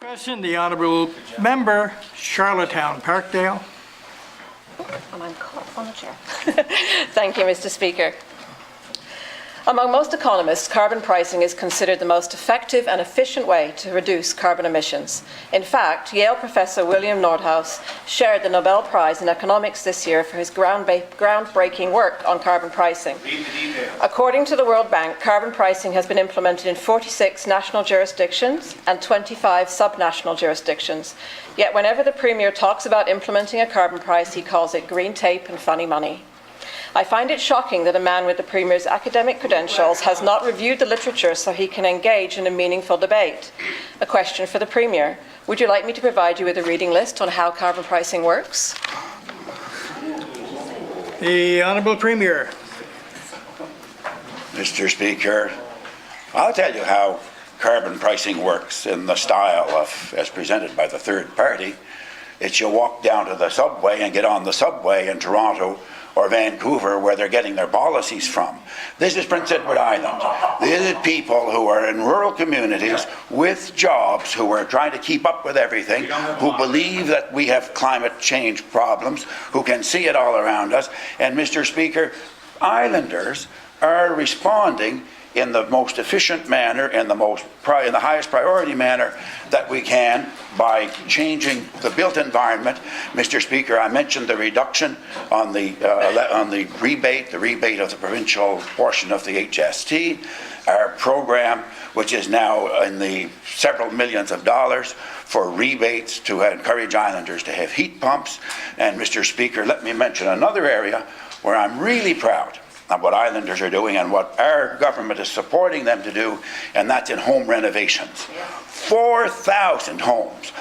Question, the Honourable Member, Charlottetown Parkdale. And I'm caught on the chair. Thank you, Mr. Speaker. Among most economists, carbon pricing is considered the most effective and efficient way to reduce carbon emissions. In fact, Yale professor William Nordhaus shared the Nobel Prize in Economics this year for his groundbreaking work on carbon pricing. According to the World Bank, carbon pricing has been implemented in 46 national jurisdictions and 25 subnational jurisdictions. Yet whenever the Premier talks about implementing a carbon price, he calls it green tape and funny money. I find it shocking that a man with the Premier's academic credentials has not reviewed the literature so he can engage in a meaningful debate. A question for the Premier. Would you like me to provide you with a reading list on how carbon pricing works? The Honourable Premier. Mr. Speaker, I'll tell you how carbon pricing works in the style of, as presented by the third party. It's you walk down to the subway and get on the subway in Toronto or Vancouver, where they're getting their policies from. This is Prince Edward Island. These are people who are in rural communities with jobs, who are trying to keep up with everything, who believe that we have climate change problems, who can see it all around us. And Mr. Speaker, islanders are responding in the most efficient manner, in the highest priority manner that we can, by changing the built environment. Mr. Speaker, I mentioned the reduction on the rebate of the provincial portion of the HST, our program, which is now in the several millions of dollars for rebates to encourage islanders to have heat pumps. And Mr. Speaker, let me mention another area where I'm really proud of what islanders are doing and what our government is supporting them to do, and that's in home renovations. 4,000 homes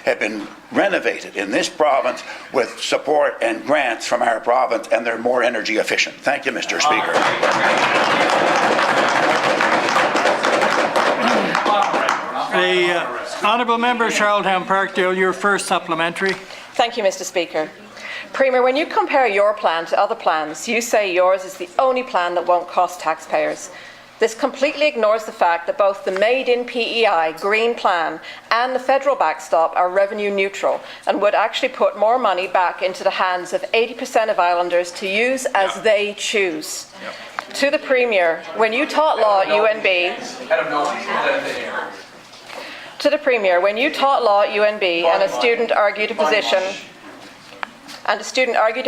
have been renovated in this province with support and grants from our province, and they're more energy efficient. Thank you, Mr. Speaker. The Honourable Member, Charlottetown Parkdale, your first supplementary. Thank you, Mr. Speaker. Premier, when you compare your plan to other plans, you say yours is the only plan that won't cost taxpayers. This completely ignores the fact that both the Made in PEI Green Plan and the federal backstop are revenue neutral and would actually put more money back into the hands of 80% of islanders to use as they choose. To the Premier, when you taught law at UNB, to the Premier, when you taught law at UNB and a student argued a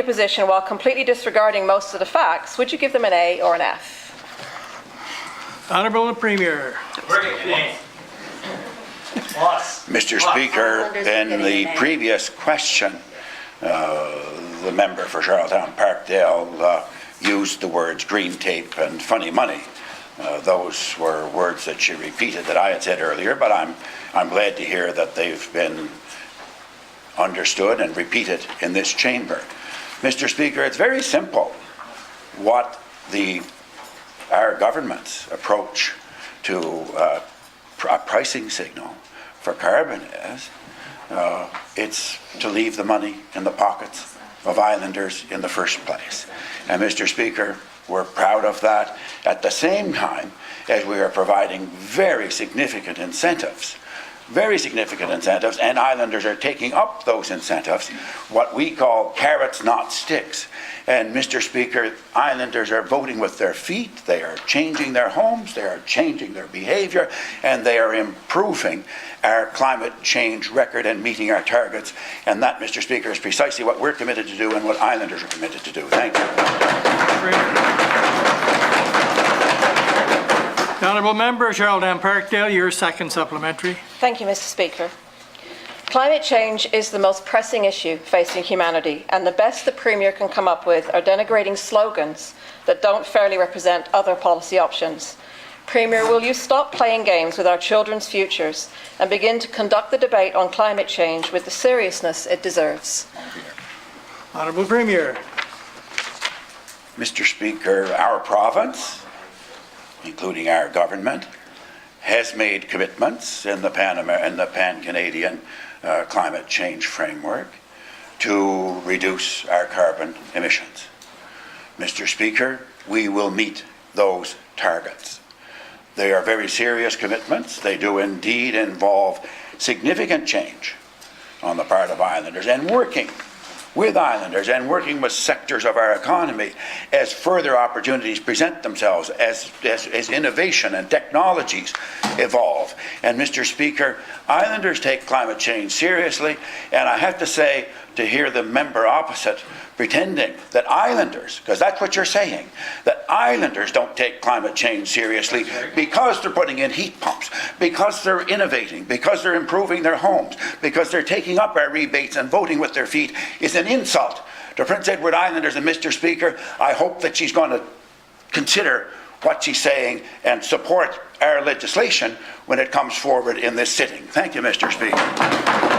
position while completely disregarding most of the facts, would you give them an A or an F? Honourable Premier. Mr. Speaker, in the previous question, the member for Charlottetown Parkdale used the words green tape and funny money. Those were words that she repeated that I had said earlier, but I'm glad to hear that they've been understood and repeated in this chamber. Mr. Speaker, it's very simple what our government's approach to a pricing signal for carbon is. It's to leave the money in the pockets of islanders in the first place. And Mr. Speaker, we're proud of that at the same time as we are providing very significant incentives, and islanders are taking up those incentives, what we call carrots, not sticks. And Mr. Speaker, islanders are voting with their feet, they are changing their homes, they are changing their behaviour, and they are improving our climate change record and meeting our targets. And that, Mr. Speaker, is precisely what we're committed to do and what islanders are committed to do. Thank you. The Honourable Member, Charlottetown Parkdale, your second supplementary. Thank you, Mr. Speaker. Climate change is the most pressing issue facing humanity, and the best the Premier can come up with are denigrating slogans that don't fairly represent other policy options. Premier, will you stop playing games with our children's futures and begin to conduct the debate on climate change with the seriousness it deserves? Honourable Premier. Mr. Speaker, our province, including our government, has made commitments in the Pan-Canadian climate change framework to reduce our carbon emissions. Mr. Speaker, we will meet those targets. They are very serious commitments. They do indeed involve significant change on the part of islanders, and working with islanders and working with sectors of our economy as further opportunities present themselves, as innovation and technologies evolve. And Mr. Speaker, islanders take climate change seriously, and I have to say, to hear the member opposite pretending that islanders, because that's what you're saying, that islanders don't take climate change seriously because they're putting in heat pumps, because they're innovating, because they're improving their homes, because they're taking up our rebates and voting with their feet, is an insult to Prince Edward Islanders. And Mr. Speaker, I hope that she's going to consider what she's saying and support our legislation when it comes forward in this sitting. Thank you, Mr. Speaker.